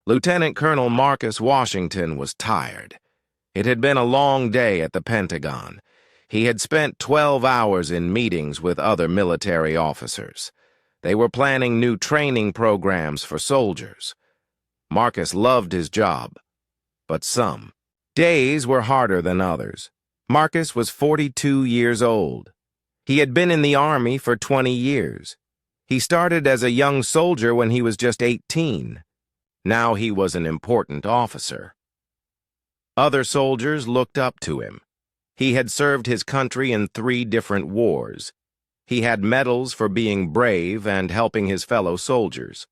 Lieutenant Colonel Marcus Washington was tired. It had been a long day at the Pentagon. He had spent 12 hours in meetings with other military officers. They were planning new training programs for soldiers. Marcus loved his job, but some days were harder than others. Marcus was 42 years old. He had been in the Army for 20 years. He started as a young soldier when he was just 18. Now he was an important officer. Other soldiers looked up to him. He had served his country in 3 different wars. He had medals for being brave and helping his fellow soldiers.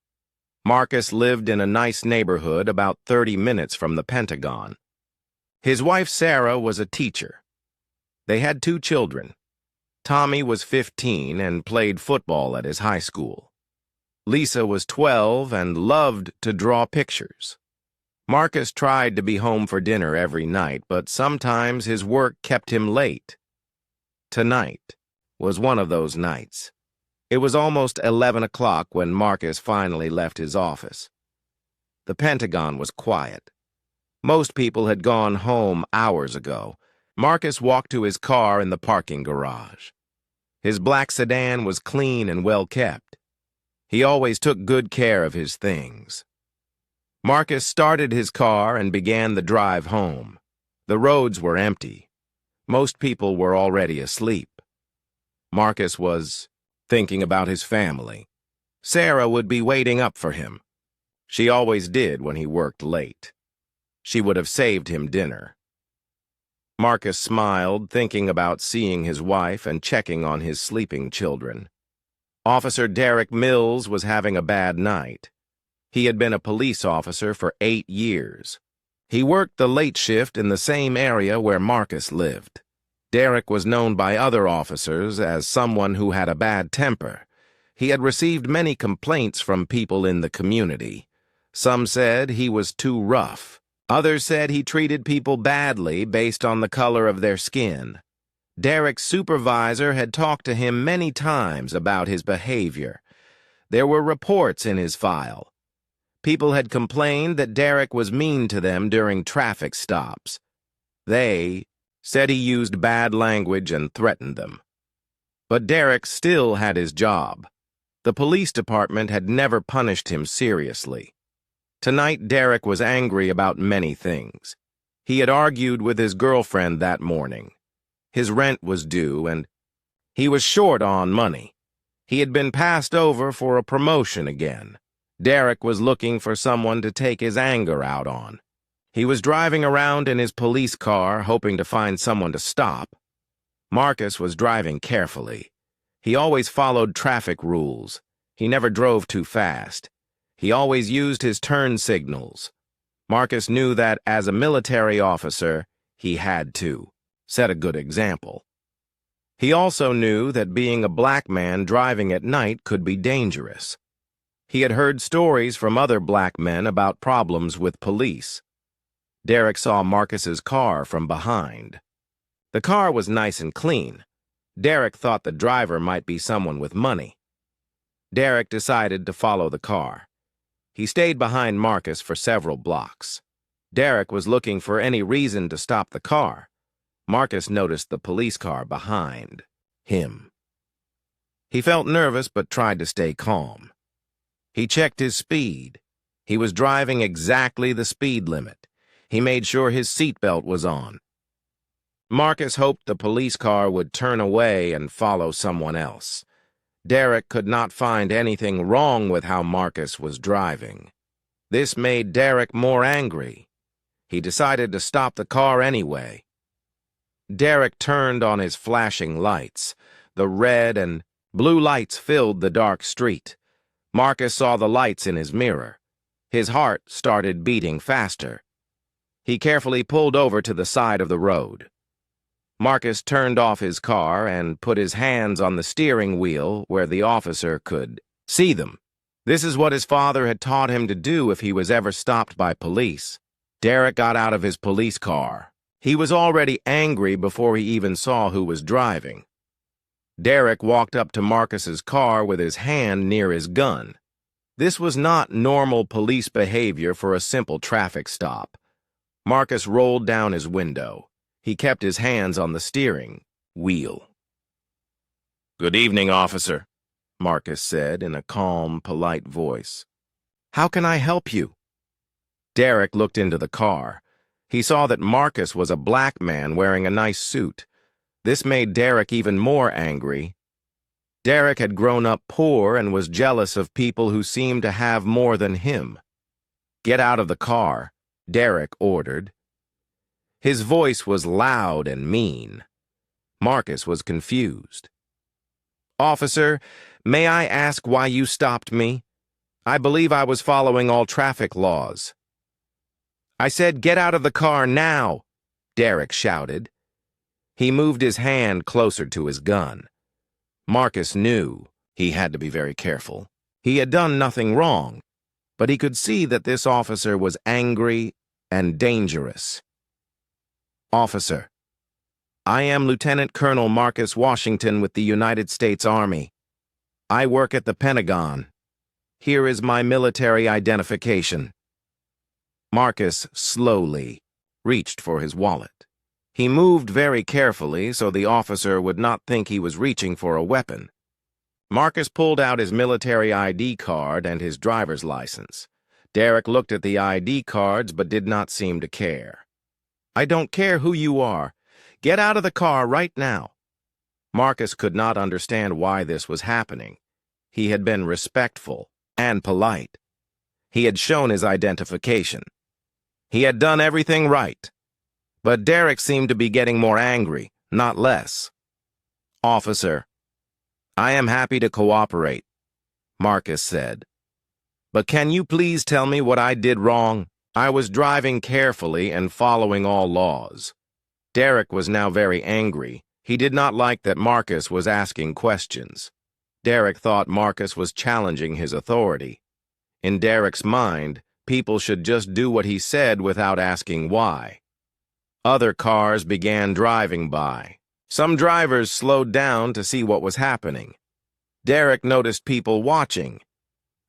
Marcus lived in a nice neighborhood about 30 minutes from the Pentagon. His wife Sarah was a teacher. They had 2 children. Tommy was 15 and played football at his high school. Lisa was 12 and loved to draw pictures. Marcus tried to be home for dinner every night, but sometimes his work kept him late. Tonight was one of those nights. It was almost 11 o'clock when Marcus finally left his office. The Pentagon was quiet. Most people had gone home hours ago. Marcus walked to his car in the parking garage. His black sedan was clean and well kept. He always took good care of his things. Marcus started his car and began the drive home. The roads were empty. Most people were already asleep. Marcus was thinking about his family. Sarah would be waiting up for him. She always did when he worked late. She would have saved him dinner. Marcus smiled, thinking about seeing his wife and checking on his sleeping children. Officer Derek Mills was having a bad night. He had been a police officer for 8 years. He worked the late shift in the same area where Marcus lived. Derek was known by other officers as someone who had a bad temper. He had received many complaints from people in the community. Some said he was too rough. Others said he treated people badly based on the color of their skin. Derek's supervisor had talked to him many times about his behavior. There were reports in his file. People had complained that Derek was mean to them during traffic stops. They said he used bad language and threatened them. But Derek still had his job. The police department had never punished him seriously. Tonight, Derek was angry about many things. He had argued with his girlfriend that morning. His rent was due, and he was short on money. He had been passed over for a promotion again. Derek was looking for someone to take his anger out on. He was driving around in his police car, hoping to find someone to stop. Marcus was driving carefully. He always followed traffic rules. He never drove too fast. He always used his turn signals. Marcus knew that as a military officer, he had to set a good example. He also knew that being a black man driving at night could be dangerous. He had heard stories from other black men about problems with police. Derek saw Marcus's car from behind. The car was nice and clean. Derek thought the driver might be someone with money. Derek decided to follow the car. He stayed behind Marcus for several blocks. Derek was looking for any reason to stop the car. Marcus noticed the police car behind him. He felt nervous but tried to stay calm. He checked his speed. He was driving exactly the speed limit. He made sure his seatbelt was on. Marcus hoped the police car would turn away and follow someone else. Derek could not find anything wrong with how Marcus was driving. This made Derek more angry. He decided to stop the car anyway. Derek turned on his flashing lights. The red and blue lights filled the dark street. Marcus saw the lights in his mirror. His heart started beating faster. He carefully pulled over to the side of the road. Marcus turned off his car and put his hands on the steering wheel where the officer could see them. This is what his father had taught him to do if he was ever stopped by police. Derek got out of his police car. He was already angry before he even saw who was driving. Derek walked up to Marcus's car with his hand near his gun. This was not normal police behavior for a simple traffic stop. Marcus rolled down his window. He kept his hands on the steering wheel. "Good evening, officer," Marcus said in a calm, polite voice. "How can I help you?" Derek looked into the car. He saw that Marcus was a black man wearing a nice suit. This made Derek even more angry. Derek had grown up poor and was jealous of people who seemed to have more than him. "Get out of the car," Derek ordered. His voice was loud and mean. Marcus was confused. "Officer, may I ask why you stopped me? I believe I was following all traffic laws." "I said get out of the car now," Derek shouted. He moved his hand closer to his gun. Marcus knew he had to be very careful. He had done nothing wrong, but he could see that this officer was angry and dangerous. "Officer, I am Lieutenant Colonel Marcus Washington with the United States Army. I work at the Pentagon. Here is my military identification." Marcus slowly reached for his wallet. He moved very carefully so the officer would not think he was reaching for a weapon. Marcus pulled out his military ID card and his driver's license. Derek looked at the ID cards but did not seem to care. "I don't care who you are. Get out of the car right now." Marcus could not understand why this was happening. He had been respectful and polite. He had shown his identification. He had done everything right. But Derek seemed to be getting more angry, not less. "Officer, I am happy to cooperate," Marcus said. "But can you please tell me what I did wrong? I was driving carefully and following all laws." Derek was now very angry. He did not like that Marcus was asking questions. Derek thought Marcus was challenging his authority. In Derek's mind, people should just do what he said without asking why. Other cars began driving by. Some drivers slowed down to see what was happening. Derek noticed people watching.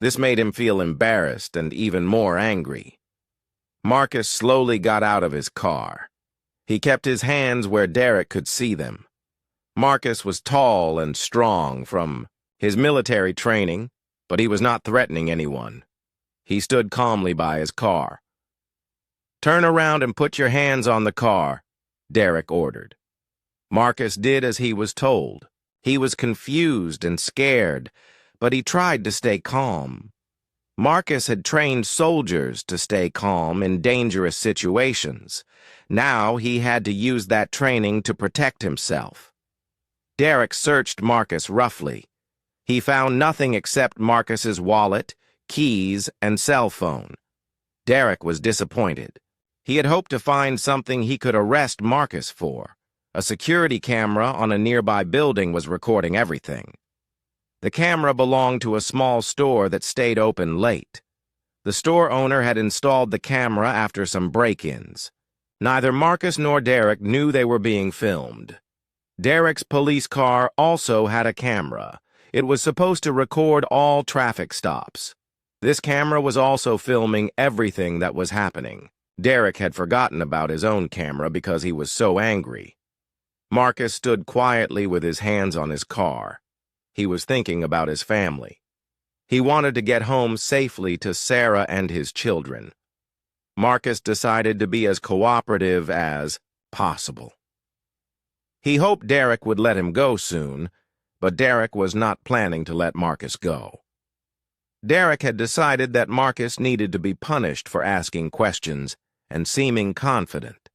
This made him feel embarrassed and even more angry. Marcus slowly got out of his car. He kept his hands where Derek could see them. Marcus was tall and strong from his military training, but he was not threatening anyone. He stood calmly by his car. "Turn around and put your hands on the car," Derek ordered. Marcus did as he was told. He was confused and scared, but he tried to stay calm. Marcus had trained soldiers to stay calm in dangerous situations. Now he had to use that training to protect himself. Derek searched Marcus roughly. He found nothing except Marcus's wallet, keys, and cell phone. Derek was disappointed. He had hoped to find something he could arrest Marcus for. A security camera on a nearby building was recording everything. The camera belonged to a small store that stayed open late. The store owner had installed the camera after some break-ins. Neither Marcus nor Derek knew they were being filmed. Derek's police car also had a camera. It was supposed to record all traffic stops. This camera was also filming everything that was happening. Derek had forgotten about his own camera because he was so angry. Marcus stood quietly with his hands on his car. He was thinking about his family. He wanted to get home safely to Sarah and his children. Marcus decided to be as cooperative as possible. He hoped Derek would let him go soon, but Derek was not planning to let Marcus go. Derek had decided that Marcus needed to be punished for asking questions and seeming confident.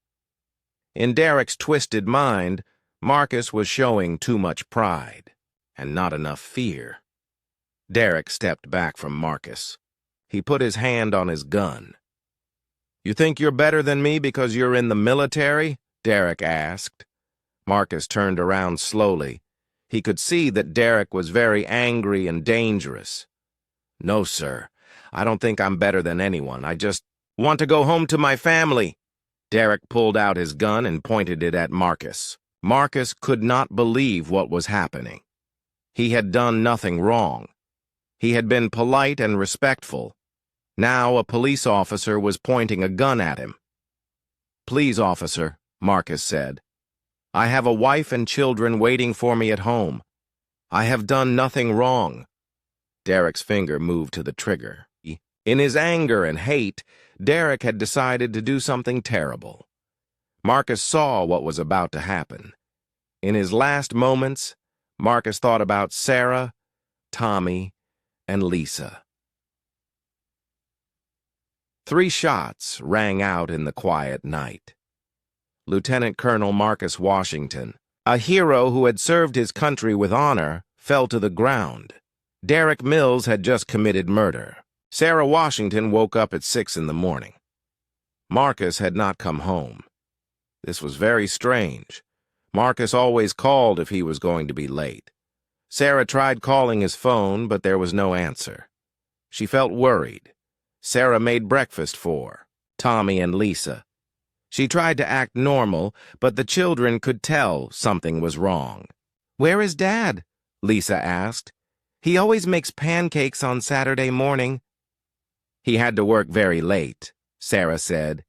In Derek's twisted mind, Marcus was showing too much pride and not enough fear. Derek stepped back from Marcus. He put his hand on his gun. "You think you're better than me because you're in the military?" Derek asked. Marcus turned around slowly. He could see that Derek was very angry and dangerous. "No, sir. I don't think I'm better than anyone. I just want to go home to my family." Derek pulled out his gun and pointed it at Marcus. Marcus could not believe what was happening. He had done nothing wrong. He had been polite and respectful. Now a police officer was pointing a gun at him. "Please, officer," Marcus said. "I have a wife and children waiting for me at home. I have done nothing wrong." Derek's finger moved to the trigger. In his anger and hate, Derek had decided to do something terrible. Marcus saw what was about to happen. In his last moments, Marcus thought about Sarah, Tommy, and Lisa. 3 shots rang out in the quiet night. Lieutenant Colonel Marcus Washington, a hero who had served his country with honor, fell to the ground. Derek Mills had just committed murder. Sarah Washington woke up at 6 in the morning. Marcus had not come home. This was very strange. Marcus always called if he was going to be late. Sarah tried calling his phone, but there was no answer. She felt worried. Sarah made breakfast for Tommy and Lisa. She tried to act normal, but the children could tell something was wrong. "Where is Dad?" Lisa asked. "He always makes pancakes on Saturday morning." "He had to work very late," Sarah said.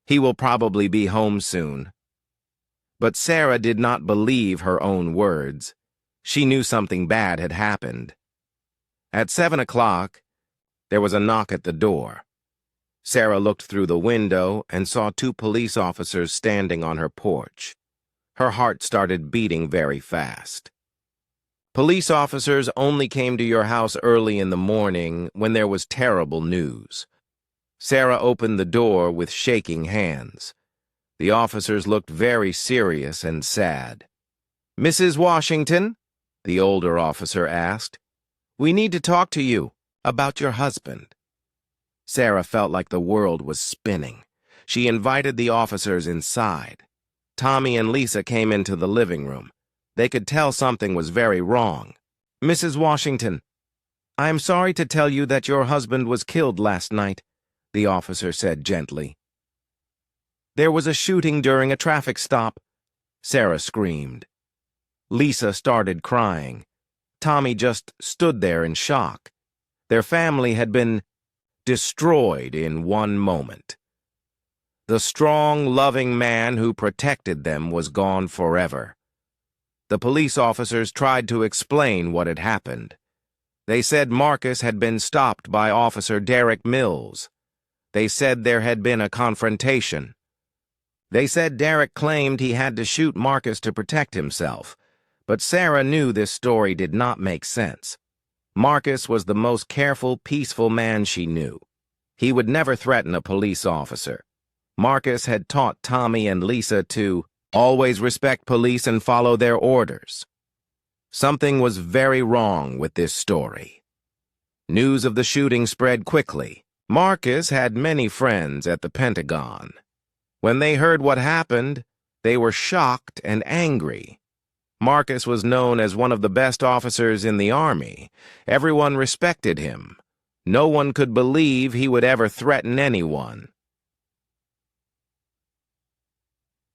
"He will probably be home soon." But Sarah did not believe her own words. She knew something bad had happened. At 7 o'clock, there was a knock at the door. Sarah looked through the window and saw 2 police officers standing on her porch. Her heart started beating very fast. "Police officers only came to your house early in the morning when there was terrible news." Sarah opened the door with shaking hands. The officers looked very serious and sad. "Mrs. Washington?" the older officer asked. "We need to talk to you about your husband." Sarah felt like the world was spinning. She invited the officers inside. Tommy and Lisa came into the living room. They could tell something was very wrong. "Mrs. Washington, I am sorry to tell you that your husband was killed last night," the officer said gently. "There was a shooting during a traffic stop," Sarah screamed. Lisa started crying. Tommy just stood there in shock. Their family had been destroyed in one moment. The strong, loving man who protected them was gone forever. The police officers tried to explain what had happened. They said Marcus had been stopped by Officer Derek Mills. They said there had been a confrontation. They said Derek claimed he had to shoot Marcus to protect himself, but Sarah knew this story did not make sense. Marcus was the most careful, peaceful man she knew. He would never threaten a police officer. Marcus had taught Tommy and Lisa to always respect police and follow their orders. Something was very wrong with this story. News of the shooting spread quickly. Marcus had many friends at the Pentagon. When they heard what happened, they were shocked and angry. Marcus was known as one of the best officers in the Army. Everyone respected him. No one could believe he would ever threaten anyone.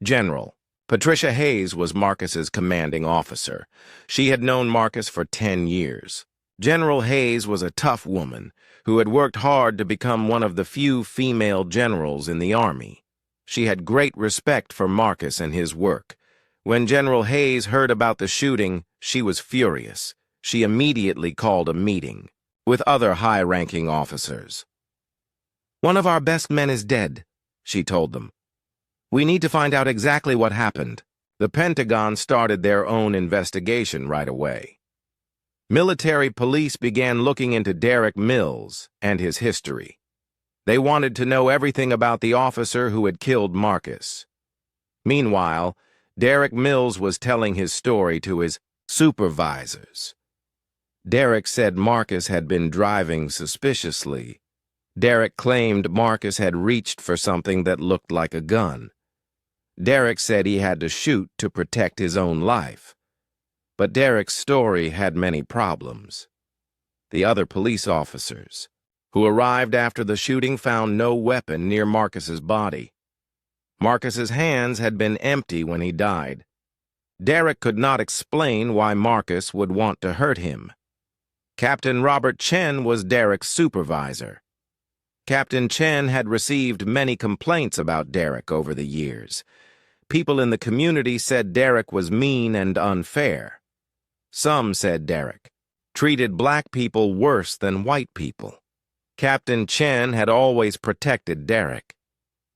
General Patricia Hayes was Marcus's commanding officer. She had known Marcus for 10 years. General Hayes was a tough woman who had worked hard to become one of the few female generals in the Army. She had great respect for Marcus and his work. When General Hayes heard about the shooting, she was furious. She immediately called a meeting with other high-ranking officers. "One of our best men is dead," she told them. "We need to find out exactly what happened." The Pentagon started their own investigation right away. Military police began looking into Derek Mills and his history. They wanted to know everything about the officer who had killed Marcus. Meanwhile, Derek Mills was telling his story to his supervisors. Derek said Marcus had been driving suspiciously. Derek claimed Marcus had reached for something that looked like a gun. Derek said he had to shoot to protect his own life. But Derek's story had many problems. The other police officers who arrived after the shooting found no weapon near Marcus's body. Marcus's hands had been empty when he died. Derek could not explain why Marcus would want to hurt him. Captain Robert Chen was Derek's supervisor. Captain Chen had received many complaints about Derek over the years. People in the community said Derek was mean and unfair. Some said Derek treated black people worse than white people. Captain Chen had always protected Derek.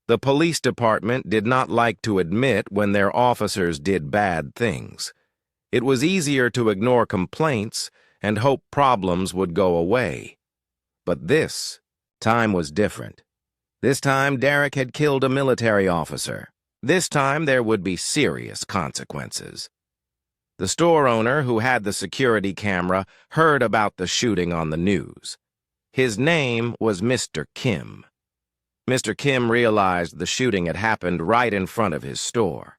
The police department did not like to admit when their officers did bad things. It was easier to ignore complaints and hope problems would go away. But this time was different. This time Derek had killed a military officer. This time there would be serious consequences. The store owner who had the security camera heard about the shooting on the news. His name was Mr. Kim. Mr. Kim realized the shooting had happened right in front of his store.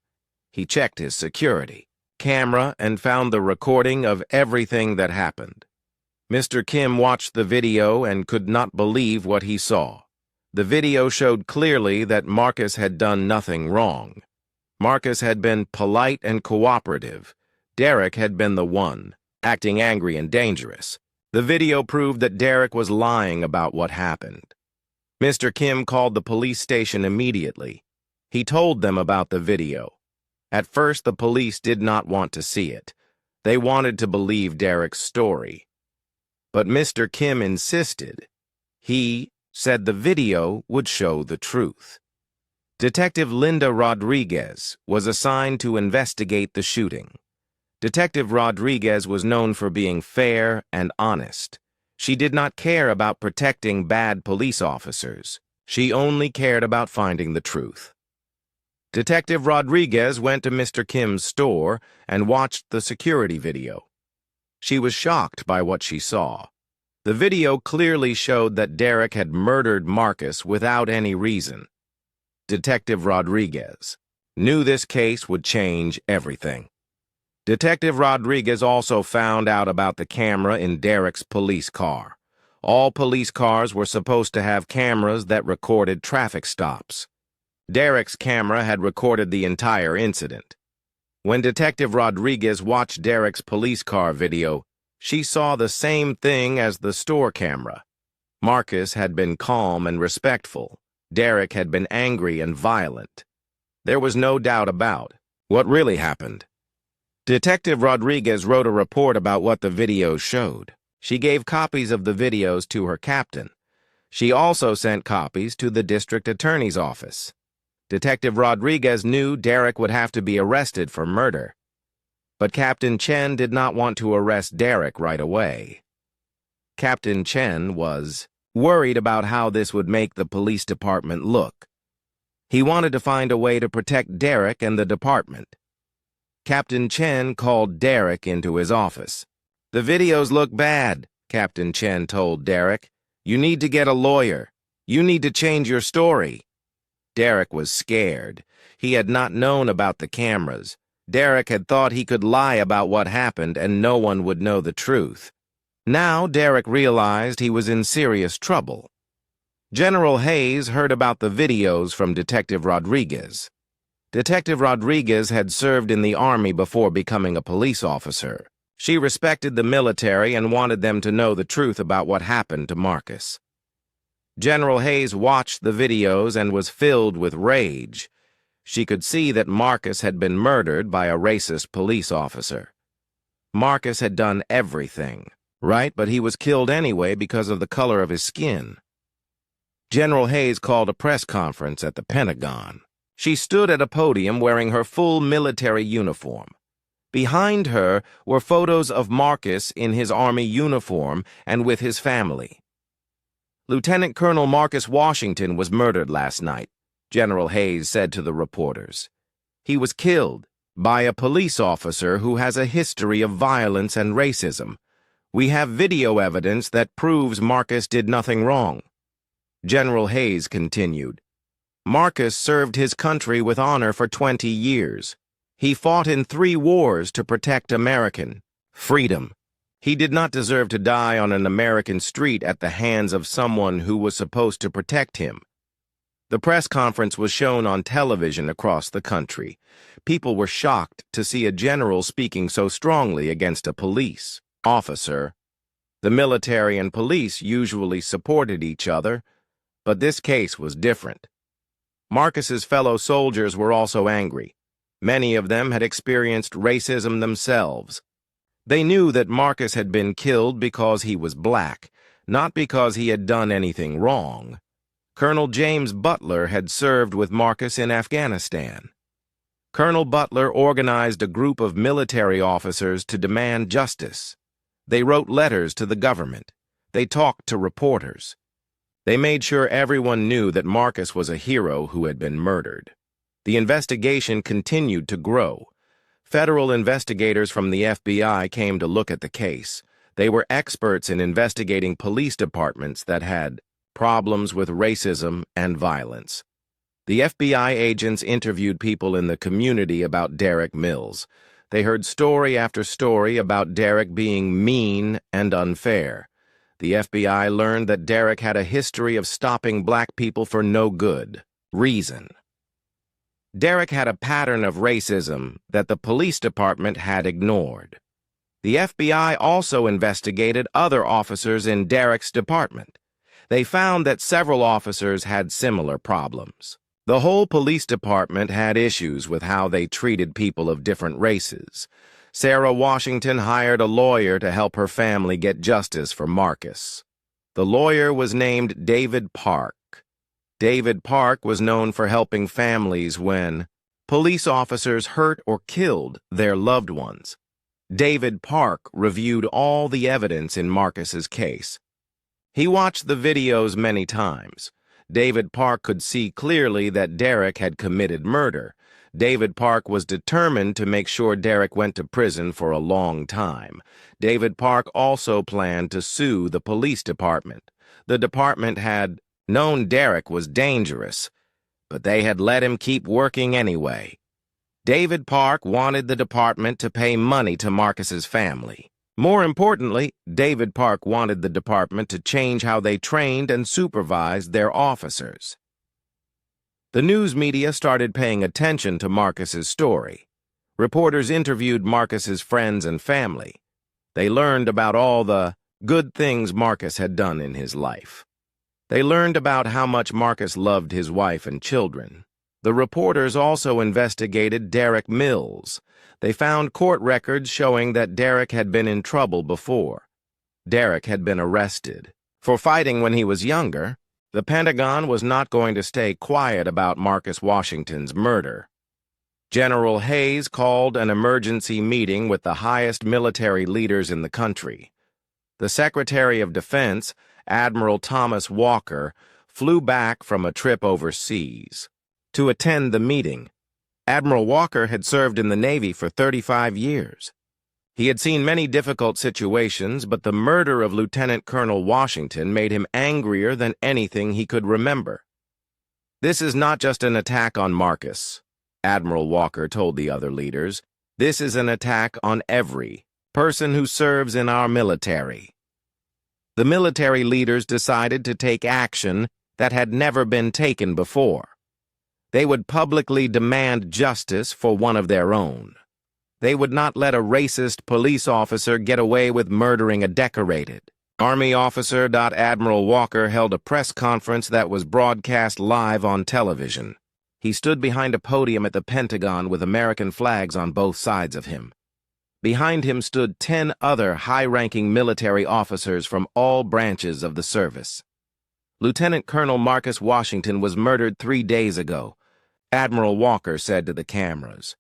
He checked his security camera and found the recording of everything that happened. Mr. Kim watched the video and could not believe what he saw. The video showed clearly that Marcus had done nothing wrong. Marcus had been polite and cooperative. Derek had been the one, acting angry and dangerous. The video proved that Derek was lying about what happened. Mr. Kim called the police station immediately. He told them about the video. At first, the police did not want to see it. They wanted to believe Derek's story. But Mr. Kim insisted. He said the video would show the truth. Detective Linda Rodriguez was assigned to investigate the shooting. Detective Rodriguez was known for being fair and honest. She did not care about protecting bad police officers. She only cared about finding the truth. Detective Rodriguez went to Mr. Kim's store and watched the security video. She was shocked by what she saw. The video clearly showed that Derek had murdered Marcus without any reason. Detective Rodriguez knew this case would change everything. Detective Rodriguez also found out about the camera in Derek's police car. All police cars were supposed to have cameras that recorded traffic stops. Derek's camera had recorded the entire incident. When Detective Rodriguez watched Derek's police car video, she saw the same thing as the store camera. Marcus had been calm and respectful. Derek had been angry and violent. There was no doubt about what really happened. Detective Rodriguez wrote a report about what the videos showed. She gave copies of the videos to her captain. She also sent copies to the district attorney's office. Detective Rodriguez knew Derek would have to be arrested for murder. But Captain Chen did not want to arrest Derek right away. Captain Chen was worried about how this would make the police department look. He wanted to find a way to protect Derek and the department. Captain Chen called Derek into his office. "The videos look bad," Captain Chen told Derek. "You need to get a lawyer. You need to change your story." Derek was scared. He had not known about the cameras. Derek had thought he could lie about what happened and no one would know the truth. Now Derek realized he was in serious trouble. General Hayes heard about the videos from Detective Rodriguez. Detective Rodriguez had served in the Army before becoming a police officer. She respected the military and wanted them to know the truth about what happened to Marcus. General Hayes watched the videos and was filled with rage. She could see that Marcus had been murdered by a racist police officer. Marcus had done everything right, but he was killed anyway because of the color of his skin. General Hayes called a press conference at the Pentagon. She stood at a podium wearing her full military uniform. Behind her were photos of Marcus in his Army uniform and with his family. "Lieutenant Colonel Marcus Washington was murdered last night," General Hayes said to the reporters. "He was killed by a police officer who has a history of violence and racism. We have video evidence that proves Marcus did nothing wrong." General Hayes continued, "Marcus served his country with honor for 20 years. He fought in 3 wars to protect American freedom. He did not deserve to die on an American street at the hands of someone who was supposed to protect him." The press conference was shown on television across the country. People were shocked to see a general speaking so strongly against a police officer. The military and police usually supported each other, but this case was different. Marcus's fellow soldiers were also angry. Many of them had experienced racism themselves. They knew that Marcus had been killed because he was black, not because he had done anything wrong. Colonel James Butler had served with Marcus in Afghanistan. Colonel Butler organized a group of military officers to demand justice. They wrote letters to the government. They talked to reporters. They made sure everyone knew that Marcus was a hero who had been murdered. The investigation continued to grow. Federal investigators from the FBI came to look at the case. They were experts in investigating police departments that had problems with racism and violence. The FBI agents interviewed people in the community about Derek Mills. They heard story after story about Derek being mean and unfair. The FBI learned that Derek had a history of stopping black people for no good reason. Derek had a pattern of racism that the police department had ignored. The FBI also investigated other officers in Derek's department. They found that several officers had similar problems. The whole police department had issues with how they treated people of different races. Sarah Washington hired a lawyer to help her family get justice for Marcus. The lawyer was named David Park. David Park was known for helping families when police officers hurt or killed their loved ones. David Park reviewed all the evidence in Marcus's case. He watched the videos many times. David Park could see clearly that Derek had committed murder. David Park was determined to make sure Derek went to prison for a long time. David Park also planned to sue the police department. The department had known Derek was dangerous, but they had let him keep working anyway. David Park wanted the department to pay money to Marcus's family. More importantly, David Park wanted the department to change how they trained and supervised their officers. The news media started paying attention to Marcus's story. Reporters interviewed Marcus's friends and family. They learned about all the good things Marcus had done in his life. They learned about how much Marcus loved his wife and children. The reporters also investigated Derek Mills. They found court records showing that Derek had been in trouble before. Derek had been arrested for fighting when he was younger. The Pentagon was not going to stay quiet about Marcus Washington's murder. General Hayes called an emergency meeting with the highest military leaders in the country. The Secretary of Defense, Admiral Thomas Walker, flew back from a trip overseas to attend the meeting. Admiral Walker had served in the Navy for 35 years. He had seen many difficult situations, but the murder of Lieutenant Colonel Washington made him angrier than anything he could remember. "This is not just an attack on Marcus," Admiral Walker told the other leaders. "This is an attack on every person who serves in our military." The military leaders decided to take action that had never been taken before. They would publicly demand justice for one of their own. They would not let a racist police officer get away with murdering a decorated Army officer. Admiral Walker held a press conference that was broadcast live on television. He stood behind a podium at the Pentagon with American flags on both sides of him. Behind him stood 10 other high-ranking military officers from all branches of the service. Lieutenant Colonel Marcus Washington was murdered 3 days ago, Admiral Walker said to the cameras.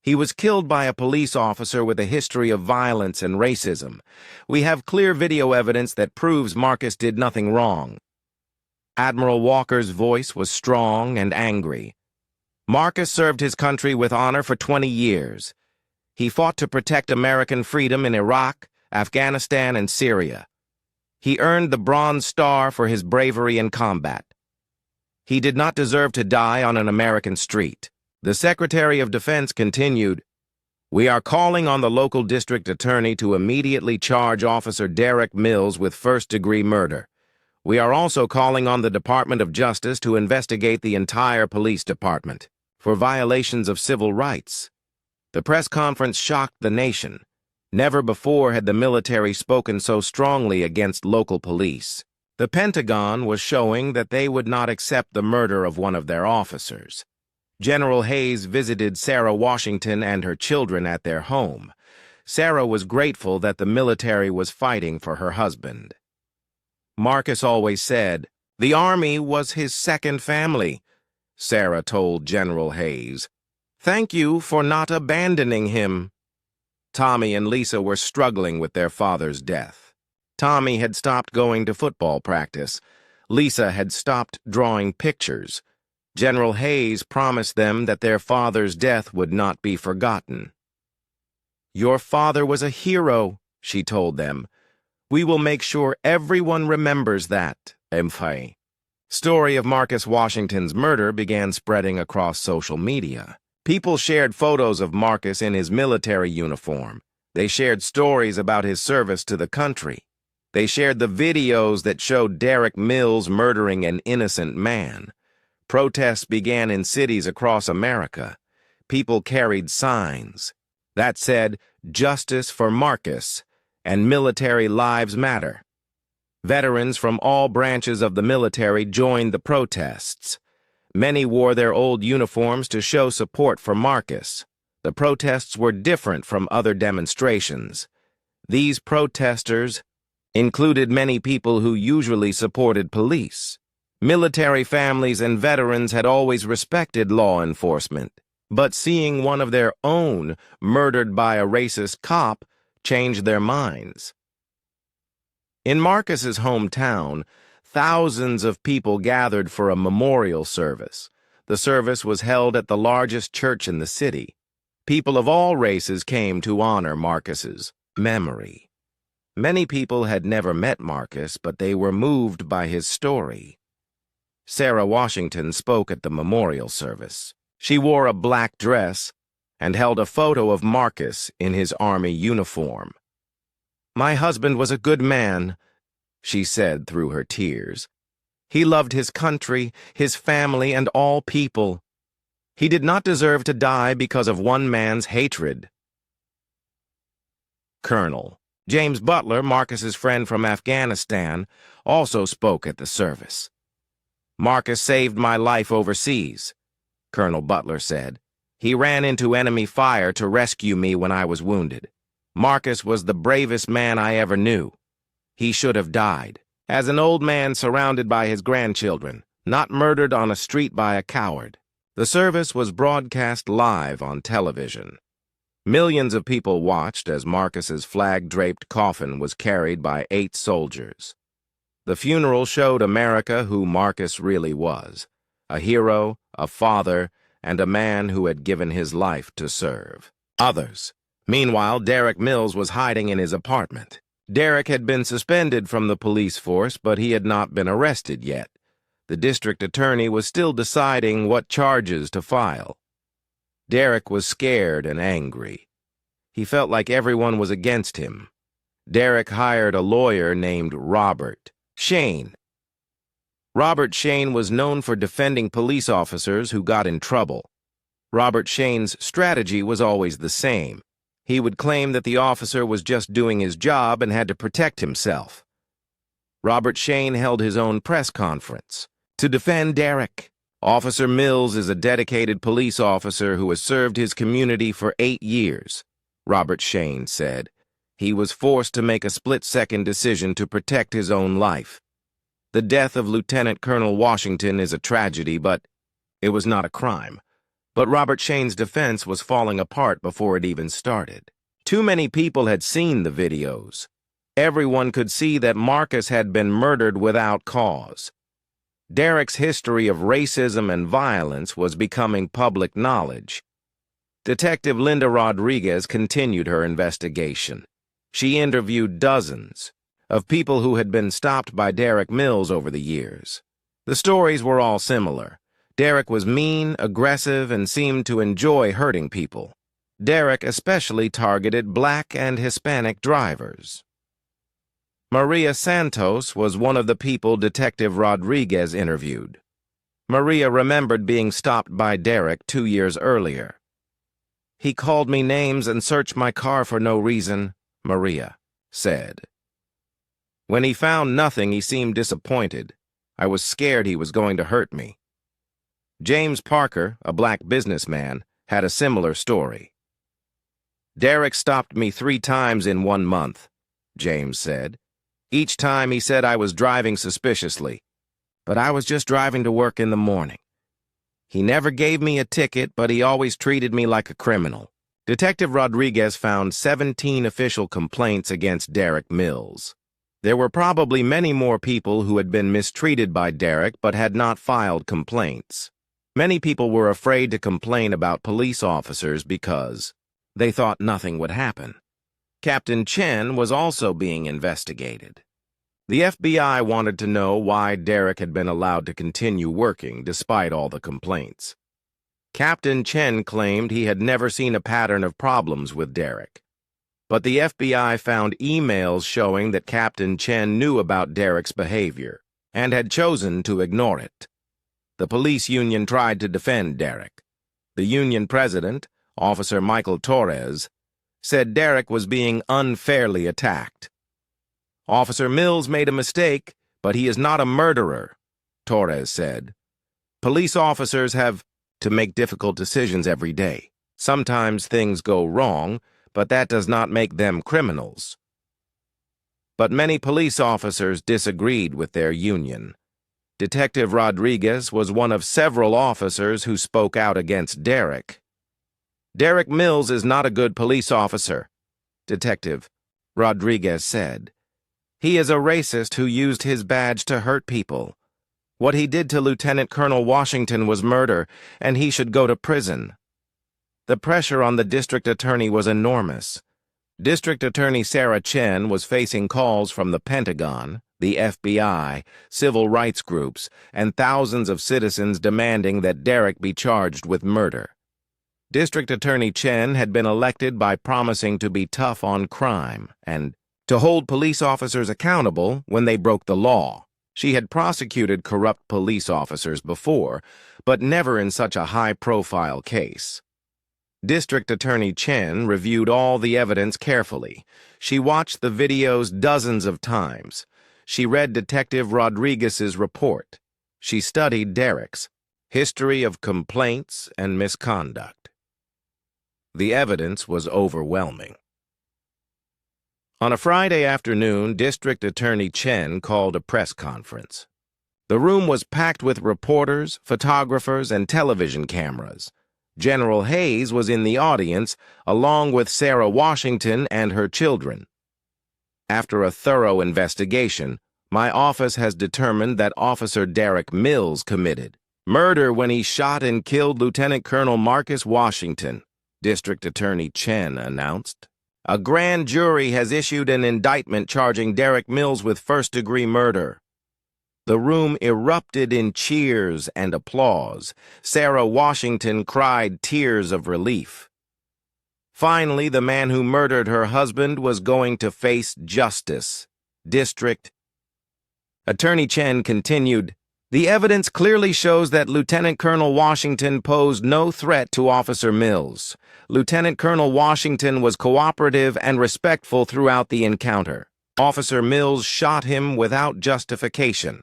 He was killed by a police officer with a history of violence and racism. We have clear video evidence that proves Marcus did nothing wrong. Admiral Walker's voice was strong and angry. Marcus served his country with honor for 20 years. He fought to protect American freedom in Iraq, Afghanistan, and Syria. He earned the Bronze Star for his bravery in combat. He did not deserve to die on an American street. The Secretary of Defense continued, "We are calling on the local district attorney to immediately charge Officer Derek Mills with first-degree murder. We are also calling on the Department of Justice to investigate the entire police department for violations of civil rights." The press conference shocked the nation. Never before had the military spoken so strongly against local police. The Pentagon was showing that they would not accept the murder of one of their officers. General Hayes visited Sarah Washington and her children at their home. Sarah was grateful that the military was fighting for her husband. Marcus always said, "The Army was his second family," Sarah told General Hayes. "Thank you for not abandoning him." Tommy and Lisa were struggling with their father's death. Tommy had stopped going to football practice. Lisa had stopped drawing pictures. General Hayes promised them that their father's death would not be forgotten. "Your father was a hero," she told them. "We will make sure everyone remembers that." Story of Marcus Washington's murder began spreading across social media. People shared photos of Marcus in his military uniform. They shared stories about his service to the country. They shared the videos that showed Derek Mills murdering an innocent man. Protests began in cities across America. People carried signs that said, "Justice for Marcus," and "Military Lives Matter." Veterans from all branches of the military joined the protests. Many wore their old uniforms to show support for Marcus. The protests were different from other demonstrations. These protesters included many people who usually supported police. Military families and veterans had always respected law enforcement, but seeing one of their own murdered by a racist cop changed their minds. In Marcus's hometown, thousands of people gathered for a memorial service. The service was held at the largest church in the city. People of all races came to honor Marcus's memory. Many people had never met Marcus, but they were moved by his story. Sarah Washington spoke at the memorial service. She wore a black dress and held a photo of Marcus in his Army uniform. "My husband was a good man," she said through her tears. "He loved his country, his family, and all people. He did not deserve to die because of one man's hatred." Colonel James Butler, Marcus's friend from Afghanistan, also spoke at the service. "Marcus saved my life overseas," Colonel Butler said. "He ran into enemy fire to rescue me when I was wounded. Marcus was the bravest man I ever knew. He should have died, as an old man surrounded by his grandchildren, not murdered on a street by a coward." The service was broadcast live on television. Millions of people watched as Marcus's flag-draped coffin was carried by 8 soldiers. The funeral showed America who Marcus really was: a hero, a father, and a man who had given his life to serve others. Meanwhile, Derek Mills was hiding in his apartment. Derek had been suspended from the police force, but he had not been arrested yet. The district attorney was still deciding what charges to file. Derek was scared and angry. He felt like everyone was against him. Derek hired a lawyer named Robert Shane. Robert Shane was known for defending police officers who got in trouble. Robert Shane's strategy was always the same. He would claim that the officer was just doing his job and had to protect himself. Robert Shane held his own press conference to defend Derek. "Officer Mills is a dedicated police officer who has served his community for 8 years, Robert Shane said. He was forced to make a split-second decision to protect his own life. The death of Lieutenant Colonel Washington is a tragedy, but it was not a crime." But Robert Shane's defense was falling apart before it even started. Too many people had seen the videos. Everyone could see that Marcus had been murdered without cause. Derek's history of racism and violence was becoming public knowledge. Detective Linda Rodriguez continued her investigation. She interviewed dozens of people who had been stopped by Derek Mills over the years. The stories were all similar. Derek was mean, aggressive, and seemed to enjoy hurting people. Derek especially targeted Black and Hispanic drivers. Maria Santos was one of the people Detective Rodriguez interviewed. Maria remembered being stopped by Derek 2 years earlier. "He called me names and searched my car for no reason," Maria said. When he found nothing, he seemed disappointed. I was scared he was going to hurt me. James Parker, a black businessman, had a similar story. Derek stopped me 3 times in 1 month, James said. Each time he said I was driving suspiciously, but I was just driving to work in the morning. He never gave me a ticket, but he always treated me like a criminal. Detective Rodriguez found 17 official complaints against Derek Mills. There were probably many more people who had been mistreated by Derek but had not filed complaints. Many people were afraid to complain about police officers because they thought nothing would happen. Captain Chen was also being investigated. The FBI wanted to know why Derek had been allowed to continue working despite all the complaints. Captain Chen claimed he had never seen a pattern of problems with Derek. But the FBI found emails showing that Captain Chen knew about Derek's behavior and had chosen to ignore it. The police union tried to defend Derek. The union president, Officer Michael Torres, said Derek was being unfairly attacked. Officer Mills made a mistake, but he is not a murderer, Torres said. Police officers have to make difficult decisions every day. Sometimes things go wrong, but that does not make them criminals. But many police officers disagreed with their union. Detective Rodriguez was one of several officers who spoke out against Derek. Derek Mills is not a good police officer, Detective Rodriguez said. He is a racist who used his badge to hurt people. What he did to Lieutenant Colonel Washington was murder, and he should go to prison. The pressure on the district attorney was enormous. District Attorney Sarah Chen was facing calls from the Pentagon, the FBI, civil rights groups, and thousands of citizens demanding that Derek be charged with murder. District Attorney Chen had been elected by promising to be tough on crime and to hold police officers accountable when they broke the law. She had prosecuted corrupt police officers before, but never in such a high-profile case. District Attorney Chen reviewed all the evidence carefully. She watched the videos dozens of times. She read Detective Rodriguez's report. She studied Derek's history of complaints and misconduct. The evidence was overwhelming. On a Friday afternoon, District Attorney Chen called a press conference. The room was packed with reporters, photographers, and television cameras. General Hayes was in the audience, along with Sarah Washington and her children. After a thorough investigation, my office has determined that Officer Derek Mills committed murder when he shot and killed Lieutenant Colonel Marcus Washington, District Attorney Chen announced. A grand jury has issued an indictment charging Derek Mills with first-degree murder. The room erupted in cheers and applause. Sarah Washington cried tears of relief. Finally, the man who murdered her husband was going to face justice. District Attorney Chen continued, "The evidence clearly shows that Lieutenant Colonel Washington posed no threat to Officer Mills. Lieutenant Colonel Washington was cooperative and respectful throughout the encounter. Officer Mills shot him without justification.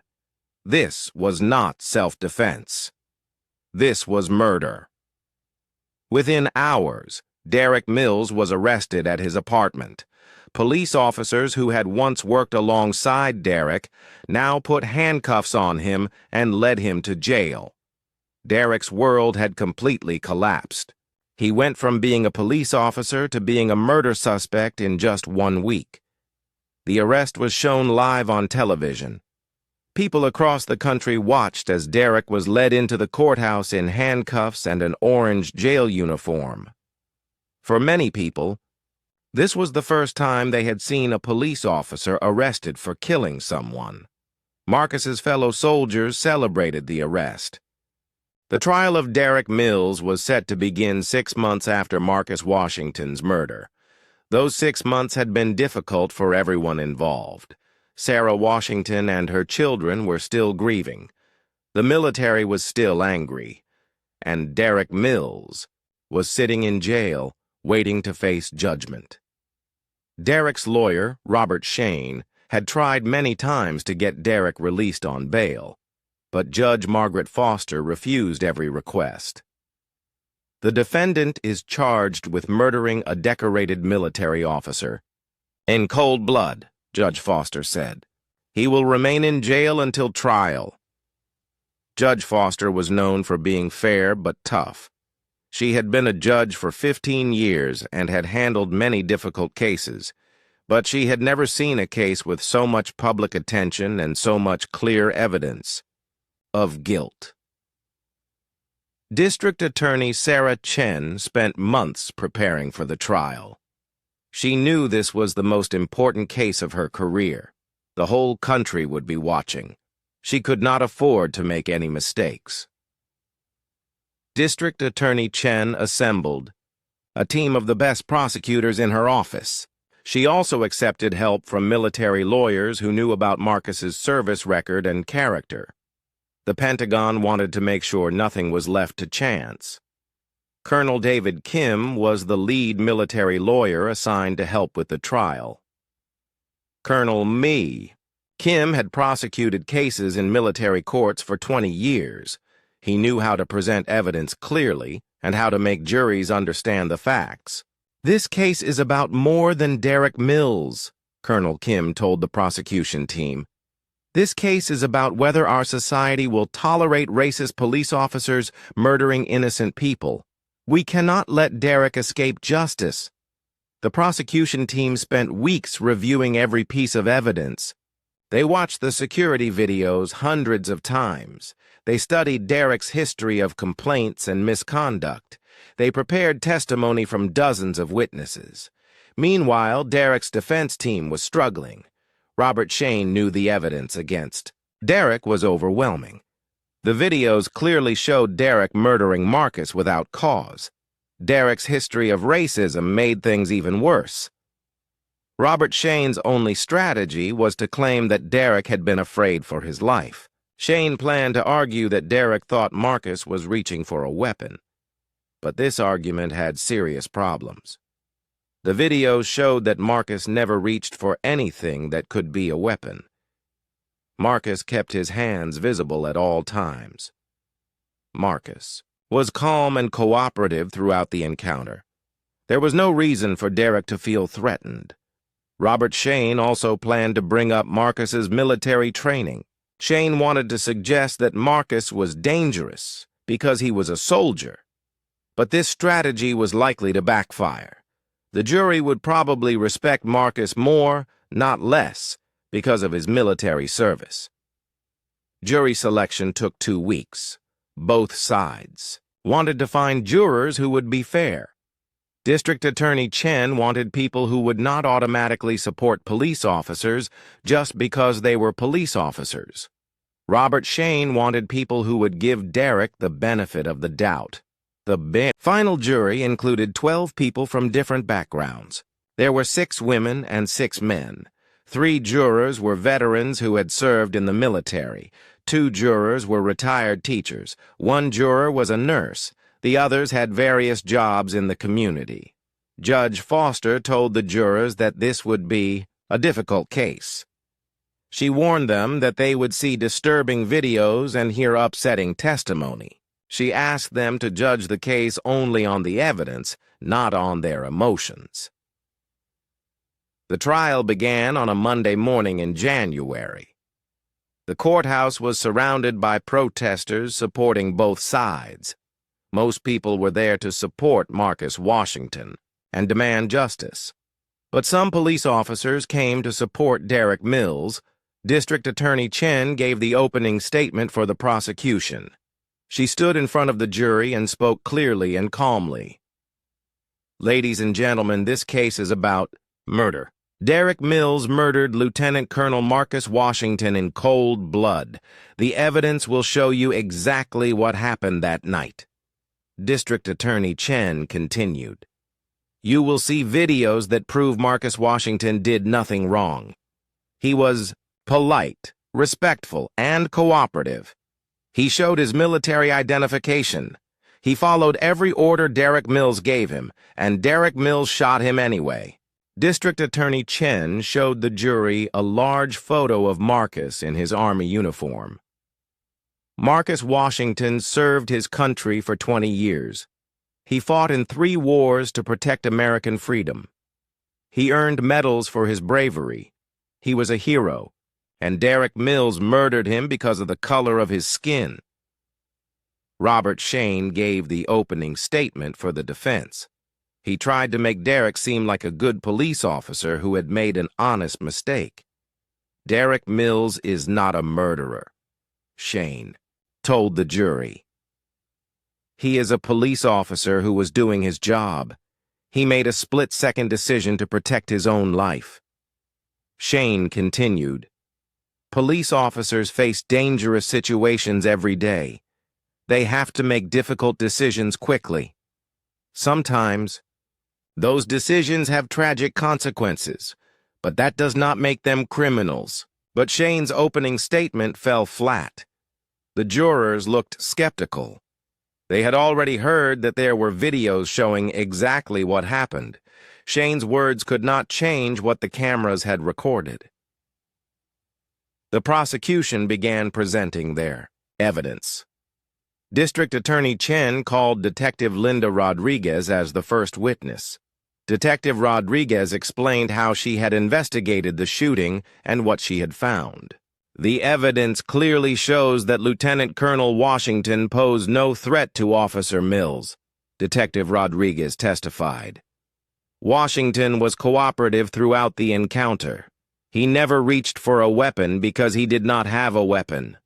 This was not self-defense. This was murder." Within hours, Derek Mills was arrested at his apartment. Police officers who had once worked alongside Derek now put handcuffs on him and led him to jail. Derek's world had completely collapsed. He went from being a police officer to being a murder suspect in just 1 week. The arrest was shown live on television. People across the country watched as Derek was led into the courthouse in handcuffs and an orange jail uniform. For many people, this was the first time they had seen a police officer arrested for killing someone. Marcus's fellow soldiers celebrated the arrest. The trial of Derek Mills was set to begin 6 months after Marcus Washington's murder. Those 6 months had been difficult for everyone involved. Sarah Washington and her children were still grieving. The military was still angry. And Derek Mills was sitting in jail, waiting to face judgment. Derek's lawyer, Robert Shane, had tried many times to get Derek released on bail, but Judge Margaret Foster refused every request. The defendant is charged with murdering a decorated military officer. In cold blood, Judge Foster said. He will remain in jail until trial. Judge Foster was known for being fair but tough. She had been a judge for 15 years and had handled many difficult cases, but she had never seen a case with so much public attention and so much clear evidence of guilt. District Attorney Sarah Chen spent months preparing for the trial. She knew this was the most important case of her career. The whole country would be watching. She could not afford to make any mistakes. District Attorney Chen assembled a team of the best prosecutors in her office. She also accepted help from military lawyers who knew about Marcus's service record and character. The Pentagon wanted to make sure nothing was left to chance. Colonel David Kim was the lead military lawyer assigned to help with the trial. Colonel Kim had prosecuted cases in military courts for 20 years. He knew how to present evidence clearly and how to make juries understand the facts. This case is about more than Derek Mills, Colonel Kim told the prosecution team. This case is about whether our society will tolerate racist police officers murdering innocent people. We cannot let Derek escape justice. The prosecution team spent weeks reviewing every piece of evidence. They watched the security videos hundreds of times. They studied Derek's history of complaints and misconduct. They prepared testimony from dozens of witnesses. Meanwhile, Derek's defense team was struggling. Robert Shane knew the evidence against Derek was overwhelming. The videos clearly showed Derek murdering Marcus without cause. Derek's history of racism made things even worse. Robert Shane's only strategy was to claim that Derek had been afraid for his life. Shane planned to argue that Derek thought Marcus was reaching for a weapon. But this argument had serious problems. The videos showed that Marcus never reached for anything that could be a weapon. Marcus kept his hands visible at all times. Marcus was calm and cooperative throughout the encounter. There was no reason for Derek to feel threatened. Robert Shane also planned to bring up Marcus's military training. Shane wanted to suggest that Marcus was dangerous because he was a soldier. But this strategy was likely to backfire. The jury would probably respect Marcus more, not less, because of his military service. Jury selection took 2 weeks. Both sides wanted to find jurors who would be fair. District Attorney Chen wanted people who would not automatically support police officers just because they were police officers. Robert Shane wanted people who would give Derek the benefit of the doubt. The final jury included 12 people from different backgrounds. There were 6 women and 6 men. 3 jurors were veterans who had served in the military. 2 jurors were retired teachers. 1 juror was a nurse. The others had various jobs in the community. Judge Foster told the jurors that this would be a difficult case. She warned them that they would see disturbing videos and hear upsetting testimony. She asked them to judge the case only on the evidence, not on their emotions. The trial began on a Monday morning in January. The courthouse was surrounded by protesters supporting both sides. Most people were there to support Marcus Washington and demand justice. But some police officers came to support Derek Mills. District Attorney Chen gave the opening statement for the prosecution. She stood in front of the jury and spoke clearly and calmly. Ladies and gentlemen, this case is about murder. Derek Mills murdered Lieutenant Colonel Marcus Washington in cold blood. The evidence will show you exactly what happened that night. District Attorney Chen continued. You will see videos that prove Marcus Washington did nothing wrong. He was polite, respectful, and cooperative. He showed his military identification. He followed every order Derek Mills gave him, and Derek Mills shot him anyway. District Attorney Chen showed the jury a large photo of Marcus in his Army uniform. Marcus Washington served his country for 20 years. He fought in 3 wars to protect American freedom. He earned medals for his bravery. He was a hero, and Derek Mills murdered him because of the color of his skin. Robert Shane gave the opening statement for the defense. He tried to make Derek seem like a good police officer who had made an honest mistake. Derek Mills is not a murderer, Shane told the jury. He is a police officer who was doing his job. He made a split-second decision to protect his own life. Shane continued, "Police officers face dangerous situations every day. They have to make difficult decisions quickly. Sometimes, those decisions have tragic consequences, but that does not make them criminals." But Shane's opening statement fell flat. The jurors looked skeptical. They had already heard that there were videos showing exactly what happened. Shane's words could not change what the cameras had recorded. The prosecution began presenting their evidence. District Attorney Chen called Detective Linda Rodriguez as the first witness. Detective Rodriguez explained how she had investigated the shooting and what she had found. The evidence clearly shows that Lieutenant Colonel Washington posed no threat to Officer Mills, Detective Rodriguez testified. Washington was cooperative throughout the encounter. He never reached for a weapon because he did not have a weapon.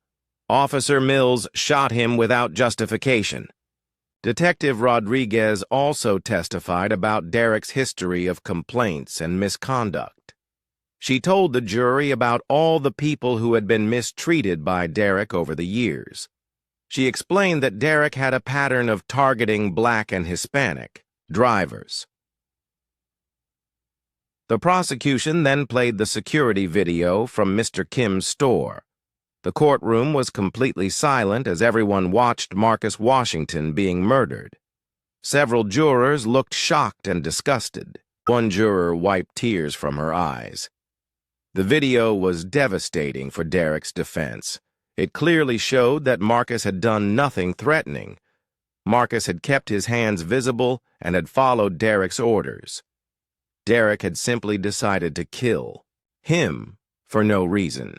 Officer Mills shot him without justification. Detective Rodriguez also testified about Derek's history of complaints and misconduct. She told the jury about all the people who had been mistreated by Derek over the years. She explained that Derek had a pattern of targeting Black and Hispanic drivers. The prosecution then played the security video from Mr. Kim's store. The courtroom was completely silent as everyone watched Marcus Washington being murdered. Several jurors looked shocked and disgusted. One juror wiped tears from her eyes. The video was devastating for Derek's defense. It clearly showed that Marcus had done nothing threatening. Marcus had kept his hands visible and had followed Derek's orders. Derek had simply decided to kill him for no reason.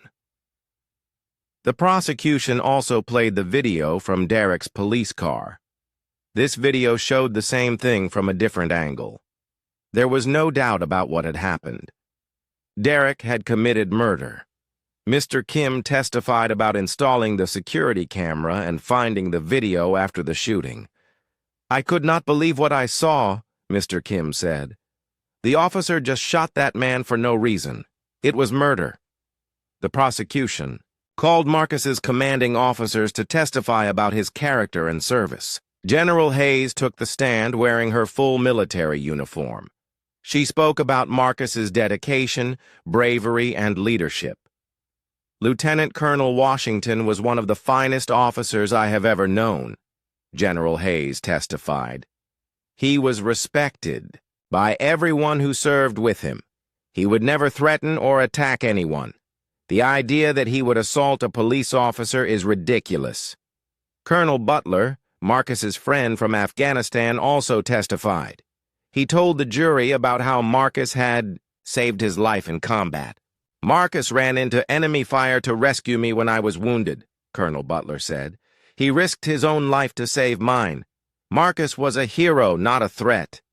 The prosecution also played the video from Derek's police car. This video showed the same thing from a different angle. There was no doubt about what had happened. Derek had committed murder. Mr. Kim testified about installing the security camera and finding the video after the shooting. "I could not believe what I saw," Mr. Kim said. "The officer just shot that man for no reason. It was murder." The prosecution called Marcus's commanding officers to testify about his character and service. General Hayes took the stand wearing her full military uniform. She spoke about Marcus's dedication, bravery, and leadership. "Lieutenant Colonel Washington was one of the finest officers I have ever known," General Hayes testified. "He was respected by everyone who served with him. He would never threaten or attack anyone. The idea that he would assault a police officer is ridiculous." Colonel Butler, Marcus's friend from Afghanistan, also testified. He told the jury about how Marcus had saved his life in combat. "Marcus ran into enemy fire to rescue me when I was wounded," Colonel Butler said. "He risked his own life to save mine. Marcus was a hero, not a threat."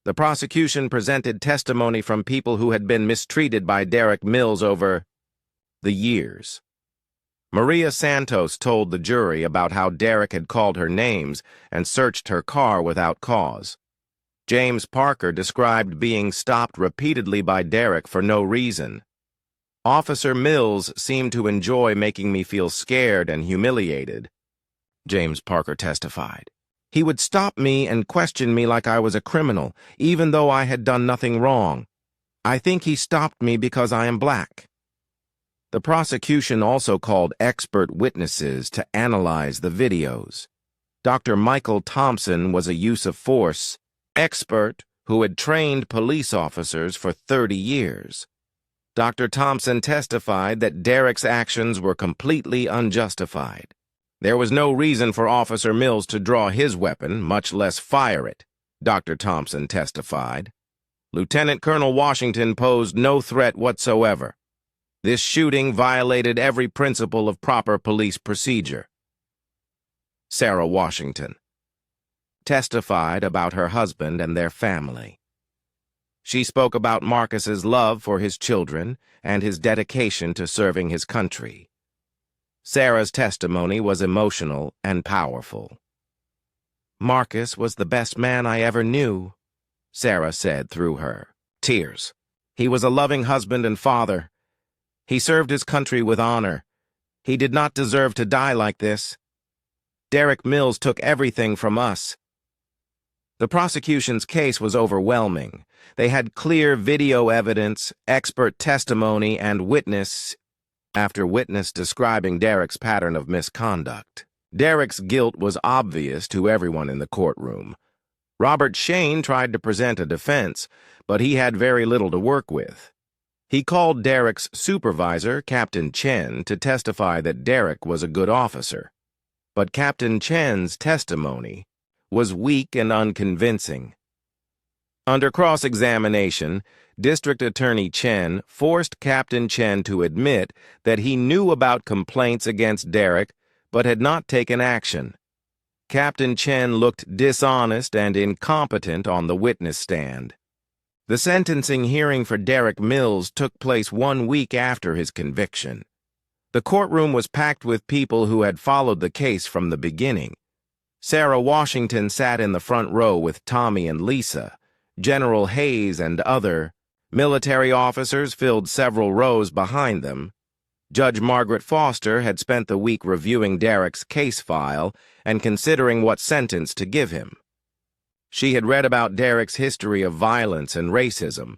The prosecution presented testimony from people who had been mistreated by Derek Mills over the years. Maria Santos told the jury about how Derek had called her names and searched her car without cause. James Parker described being stopped repeatedly by Derek for no reason. "Officer Mills seemed to enjoy making me feel scared and humiliated," James Parker testified. "He would stop me and question me like I was a criminal, even though I had done nothing wrong. I think he stopped me because I am Black." The prosecution also called expert witnesses to analyze the videos. Dr. Michael Thompson was a use-of-force expert who had trained police officers for 30 years. Dr. Thompson testified that Derek's actions were completely unjustified. There was no reason for Officer Mills to draw his weapon, much less fire it, Dr. Thompson testified. Lieutenant Colonel Washington posed no threat whatsoever. This shooting violated every principle of proper police procedure. Sarah Washington testified about her husband and their family. She spoke about Marcus's love for his children and his dedication to serving his country. Sarah's testimony was emotional and powerful. "Marcus was the best man I ever knew," Sarah said through her tears. "He was a loving husband and father. He served his country with honor. He did not deserve to die like this. Derek Mills took everything from us." The prosecution's case was overwhelming. They had clear video evidence, expert testimony, and witness after witness describing Derek's pattern of misconduct. Derek's guilt was obvious to everyone in the courtroom. Robert Shane tried to present a defense, but he had very little to work with. He called Derek's supervisor, Captain Chen, to testify that Derek was a good officer. But Captain Chen's testimony was weak and unconvincing. Under cross-examination, District Attorney Chen forced Captain Chen to admit that he knew about complaints against Derek but had not taken action. Captain Chen looked dishonest and incompetent on the witness stand. The sentencing hearing for Derek Mills took place 1 week after his conviction. The courtroom was packed with people who had followed the case from the beginning. Sarah Washington sat in the front row with Tommy and Lisa. General Hayes and other military officers filled several rows behind them. Judge Margaret Foster had spent the week reviewing Derek's case file and considering what sentence to give him. She had read about Derek's history of violence and racism.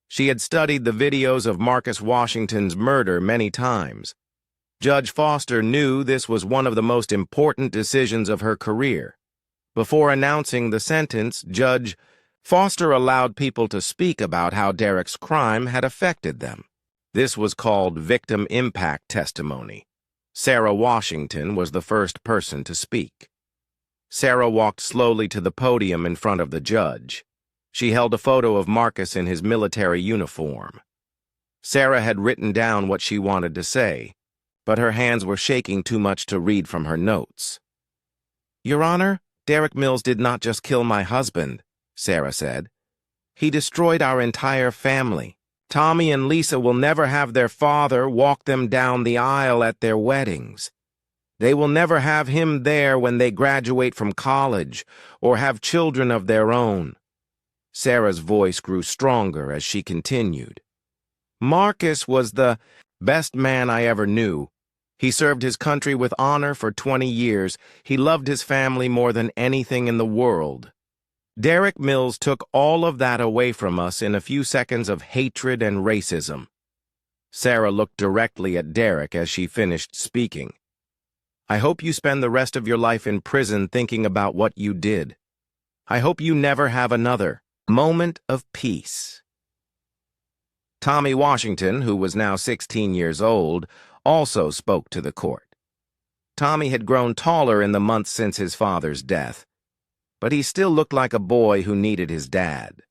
She had studied the videos of Marcus Washington's murder many times. Judge Foster knew this was one of the most important decisions of her career. Before announcing the sentence, Judge Foster allowed people to speak about how Derek's crime had affected them. This was called victim impact testimony. Sarah Washington was the first person to speak. Sarah walked slowly to the podium in front of the judge. She held a photo of Marcus in his military uniform. Sarah had written down what she wanted to say, but her hands were shaking too much to read from her notes. "Your Honor, Derek Mills did not just kill my husband," Sarah said. "He destroyed our entire family. Tommy and Lisa will never have their father walk them down the aisle at their weddings. They will never have him there when they graduate from college or have children of their own." Sarah's voice grew stronger as she continued. "Marcus was the best man I ever knew. He served his country with honor for 20 years. He loved his family more than anything in the world. Derek Mills took all of that away from us in a few seconds of hatred and racism." Sarah looked directly at Derek as she finished speaking. "I hope you spend the rest of your life in prison thinking about what you did. I hope you never have another moment of peace." Tommy Washington, who was now 16 years old, also spoke to the court. Tommy had grown taller in the months since his father's death, but he still looked like a boy who needed his dad.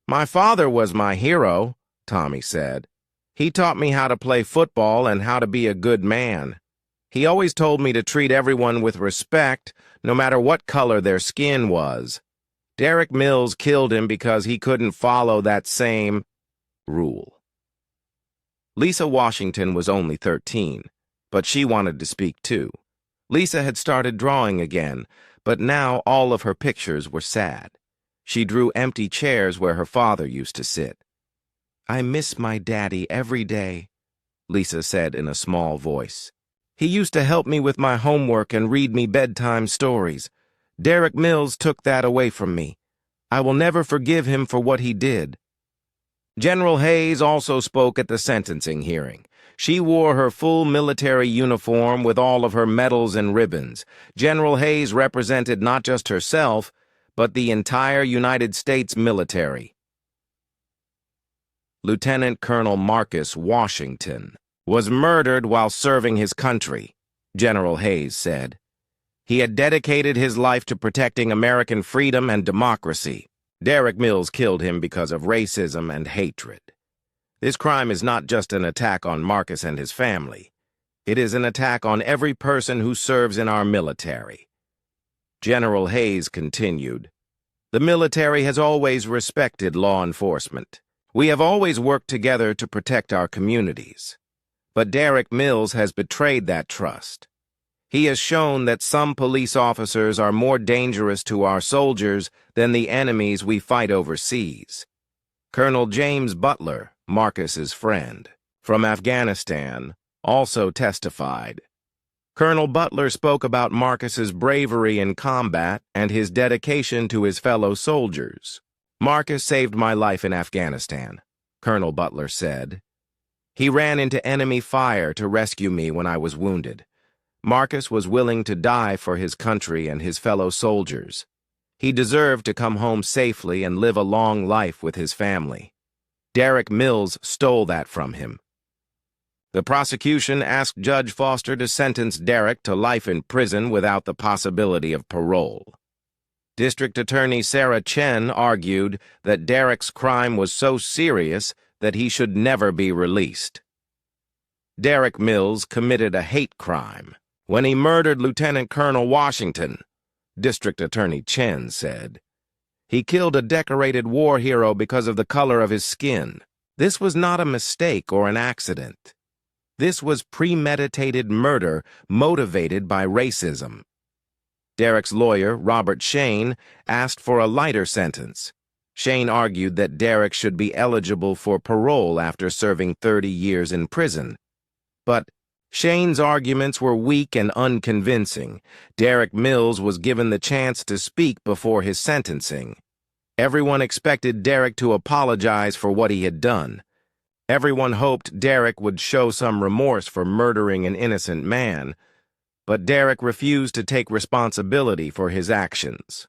"My father was my hero," Tommy said. "He taught me how to play football and how to be a good man. He always told me to treat everyone with respect, no matter what color their skin was. Derek Mills killed him because he couldn't follow that same rule." Lisa Washington was only 13, but she wanted to speak too. Lisa had started drawing again, but now all of her pictures were sad. She drew empty chairs where her father used to sit. "I miss my daddy every day," Lisa said in a small voice. "He used to help me with my homework and read me bedtime stories. Derek Mills took that away from me. I will never forgive him for what he did." General Hayes also spoke at the sentencing hearing. She wore her full military uniform with all of her medals and ribbons. General Hayes represented not just herself, but the entire United States military. Lieutenant Colonel Marcus Washington was murdered while serving his country, General Hayes said. He had dedicated his life to protecting American freedom and democracy. Derek Mills killed him because of racism and hatred. This crime is not just an attack on Marcus and his family. It is an attack on every person who serves in our military. General Hayes continued, "The military has always respected law enforcement. We have always worked together to protect our communities. But Derek Mills has betrayed that trust. He has shown that some police officers are more dangerous to our soldiers than the enemies we fight overseas." Colonel James Butler, Marcus's friend, from Afghanistan, also testified. Colonel Butler spoke about Marcus's bravery in combat and his dedication to his fellow soldiers. "Marcus saved my life in Afghanistan," Colonel Butler said. "He ran into enemy fire to rescue me when I was wounded. Marcus was willing to die for his country and his fellow soldiers. He deserved to come home safely and live a long life with his family. Derek Mills stole that from him." The prosecution asked Judge Foster to sentence Derek to life in prison without the possibility of parole. District Attorney Sarah Chen argued that Derek's crime was so serious that he should never be released. Derek Mills committed a hate crime when he murdered Lieutenant Colonel Washington, District Attorney Chen said. He killed a decorated war hero because of the color of his skin. This was not a mistake or an accident. This was premeditated murder motivated by racism. Derek's lawyer, Robert Shane, asked for a lighter sentence. Shane argued that Derek should be eligible for parole after serving 30 years in prison. But Shane's arguments were weak and unconvincing. Derek Mills was given the chance to speak before his sentencing. Everyone expected Derek to apologize for what he had done. Everyone hoped Derek would show some remorse for murdering an innocent man, but Derek refused to take responsibility for his actions.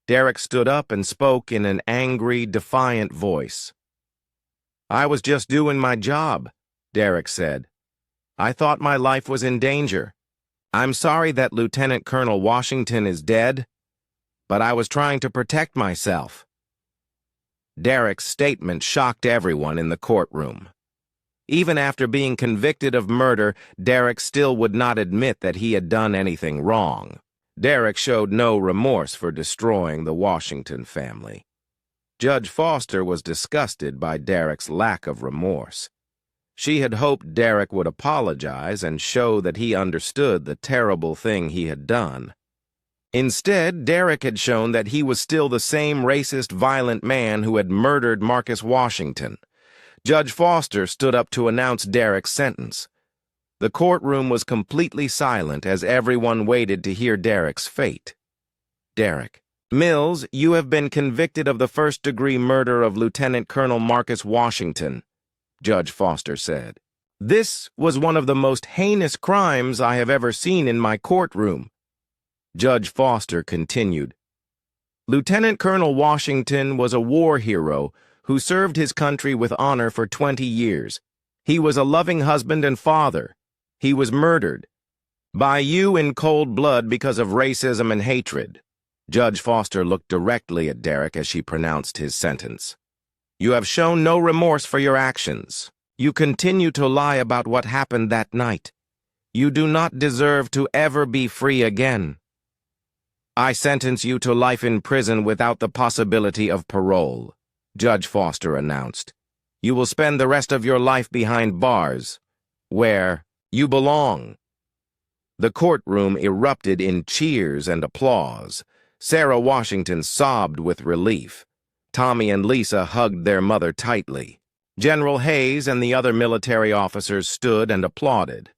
Derek stood up and spoke in an angry, defiant voice. "I was just doing my job," Derek said. "I thought my life was in danger. I'm sorry that Lieutenant Colonel Washington is dead, but I was trying to protect myself." Derek's statement shocked everyone in the courtroom. Even after being convicted of murder, Derek still would not admit that he had done anything wrong. Derek showed no remorse for destroying the Washington family. Judge Foster was disgusted by Derek's lack of remorse. She had hoped Derek would apologize and show that he understood the terrible thing he had done. Instead, Derek had shown that he was still the same racist, violent man who had murdered Marcus Washington. Judge Foster stood up to announce Derek's sentence. The courtroom was completely silent as everyone waited to hear Derek's fate. "Derek Mills, you have been convicted of the first-degree murder of Lieutenant Colonel Marcus Washington," Judge Foster said. "This was one of the most heinous crimes I have ever seen in my courtroom." Judge Foster continued, "Lieutenant Colonel Washington was a war hero who served his country with honor for 20 years. He was a loving husband and father. He was murdered by you in cold blood because of racism and hatred." Judge Foster looked directly at Derek as she pronounced his sentence. "You have shown no remorse for your actions. You continue to lie about what happened that night. You do not deserve to ever be free again. I sentence you to life in prison without the possibility of parole," Judge Foster announced. "You will spend the rest of your life behind bars, where you belong." The courtroom erupted in cheers and applause. Sarah Washington sobbed with relief. Tommy and Lisa hugged their mother tightly. General Hayes and the other military officers stood and applauded.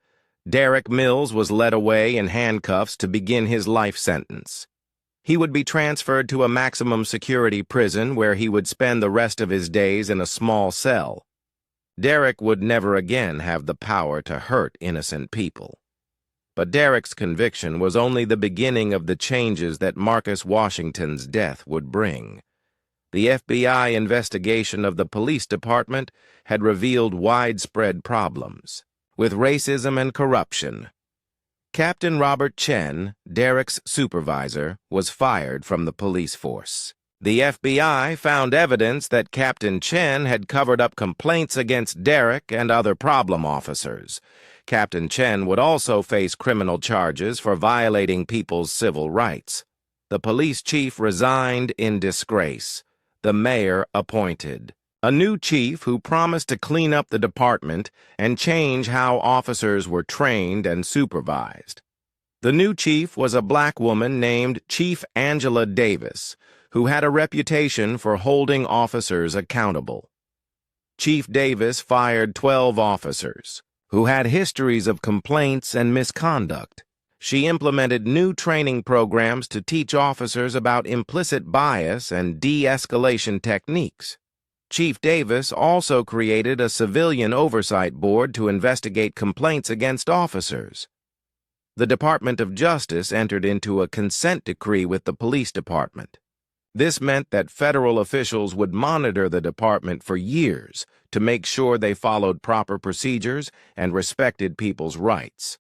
Derek Mills was led away in handcuffs to begin his life sentence. He would be transferred to a maximum security prison where he would spend the rest of his days in a small cell. Derek would never again have the power to hurt innocent people. But Derek's conviction was only the beginning of the changes that Marcus Washington's death would bring. The FBI investigation of the police department had revealed widespread problems, with racism and corruption. Captain Robert Chen, Derek's supervisor, was fired from the police force. The FBI found evidence that Captain Chen had covered up complaints against Derek and other problem officers. Captain Chen would also face criminal charges for violating people's civil rights. The police chief resigned in disgrace. The mayor appointed a new chief who promised to clean up the department and change how officers were trained and supervised. The new chief was a black woman named Chief Angela Davis, who had a reputation for holding officers accountable. Chief Davis fired 12 officers who had histories of complaints and misconduct. She implemented new training programs to teach officers about implicit bias and de-escalation techniques. Chief Davis also created a civilian oversight board to investigate complaints against officers. The Department of Justice entered into a consent decree with the police department. This meant that federal officials would monitor the department for years to make sure they followed proper procedures and respected people's rights.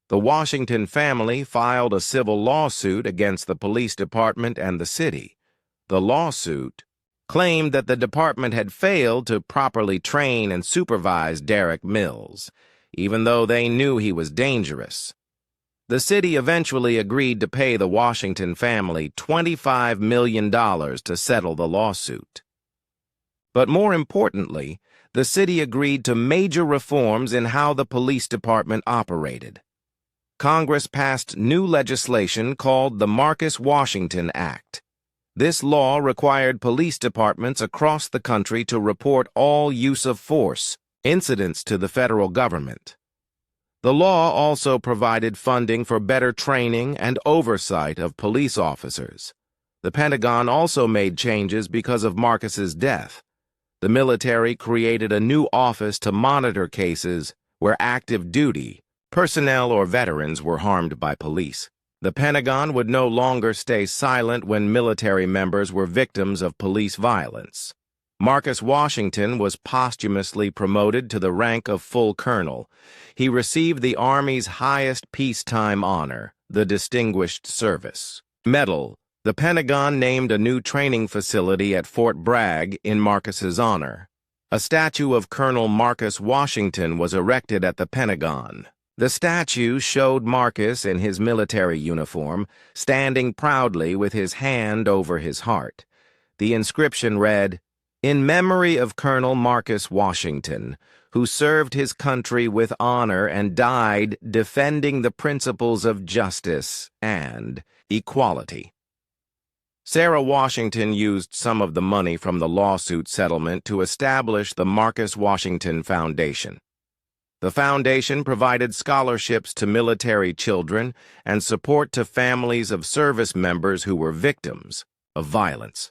The Washington family filed a civil lawsuit against the police department and the city. The lawsuit claimed that the department had failed to properly train and supervise Derek Mills, even though they knew he was dangerous. The city eventually agreed to pay the Washington family $25 million to settle the lawsuit. But more importantly, the city agreed to major reforms in how the police department operated. Congress passed new legislation called the Marcus Washington Act. This law required police departments across the country to report all use of force incidents to the federal government. The law also provided funding for better training and oversight of police officers. The Pentagon also made changes because of Marcus's death. The military created a new office to monitor cases where active duty personnel or veterans were harmed by police. The Pentagon would no longer stay silent when military members were victims of police violence. Marcus Washington was posthumously promoted to the rank of full colonel. He received the Army's highest peacetime honor, the Distinguished Service Medal. The Pentagon named a new training facility at Fort Bragg in Marcus's honor. A statue of Colonel Marcus Washington was erected at the Pentagon. The statue showed Marcus in his military uniform, standing proudly with his hand over his heart. The inscription read, "In memory of Colonel Marcus Washington, who served his country with honor and died defending the principles of justice and equality." Sarah Washington used some of the money from the lawsuit settlement to establish the Marcus Washington Foundation. The foundation provided scholarships to military children and support to families of service members who were victims of violence.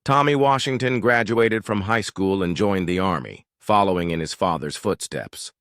Tommy Washington graduated from high school and joined the Army, following in his father's footsteps.